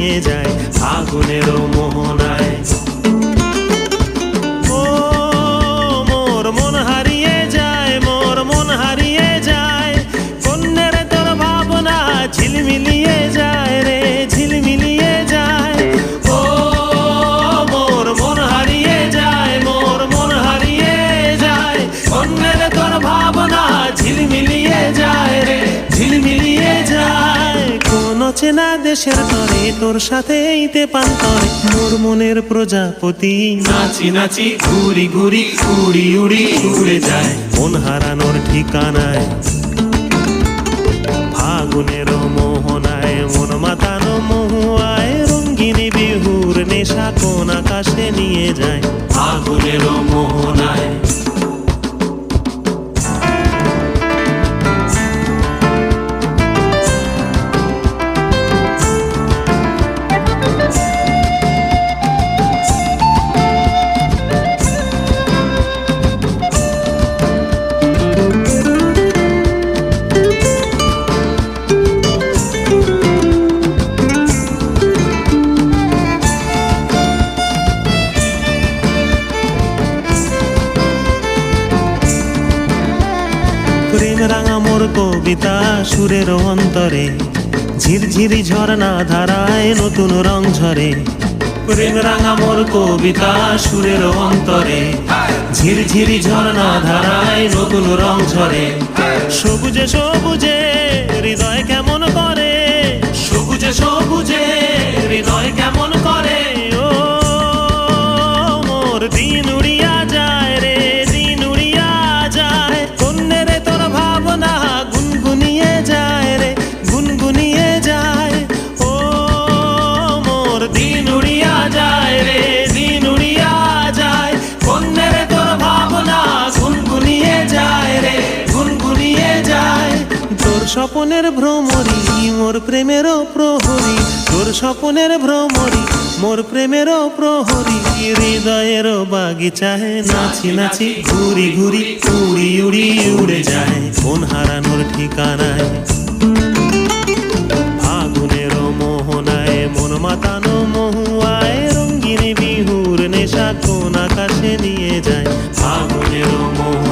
নিয়ে যায় ফাগুনেরও মোহনায়। ও মোর মন হারিয়ে যায়, মোর মন হারিয়ে যায়, কন্যের তোর ভাবনা ঝিলমিলিয়ে যায় রে, ঝিলমিলিয়ে যায়। ও মোর মন হারিয়ে যায়, মোর মন হারিয়ে যায়, কন্যের তোর ভাবনা ঝিলমিলিয়ে যায় রে, ঝিলমিলিয়ে যায়। কোন চেনা দেশের তরে তোর সাথে এইতে পান্তরে মোর মনের প্রজাপতি নাচি নাচি ঘুরি ঘুরি উড়ি উড়ি উড়ে যায় মন হারানোর ঠিকানায়। ফাগুনের মোহনায় মন মাতানো মহুয়ায় রঙ্গিনী বিহুর নেশা কোন আকাশে নিয়ে যায় ফাগুনের মোহনায়। প্রেম রাঙা মোর কবিতা সুরের অন্তরে ঝিরঝিরি ঝর্ণা ধারায় নতুন রং ঝরে। প্রেম রাঙা মোর কবিতা সুরের অন্তরে ঝিরঝিরি ঝর্ণা ধারায় নতুন রং ঝরে। সবুজে সবুজে হৃদয় কেমন করে, সবুজে সবুজে হৃদয় কেমন করে। ও মোর দিন উড়িয়া যায় রে, দিন উড়িয়া যায়, কন্যের তোর ভাবনা গুনগুনিয়ে যায় রে, গুনগুনিয়ে যায়। ও মোর দিন উড়িয়া যায় রে, দিন উড়িয়া যায়, কন্যের তোর ভাবনা গুনগুনিয়ে যায় রে, গুনগুনিয়ে যায়। তোর স্বপনের ভ্রমরি মোর প্রেমেরও প্রহরী, তোর স্বপনের ভ্রমরি মোর প্রেমেরও প্রহরী। হৃদয়ের বাগিচায় নাচি নাচি ঘুরি ঘুরি উড়ি উড়ি উড়ে যায় মন হারানোর ঠিকানায়। ফাগুনের মোহনায় মন মাতানো মহুয়ায় রঙ্গিনী বিহুর নেশা কোন আকাশে নিয়ে যায় ফাগুনের মোহনায়।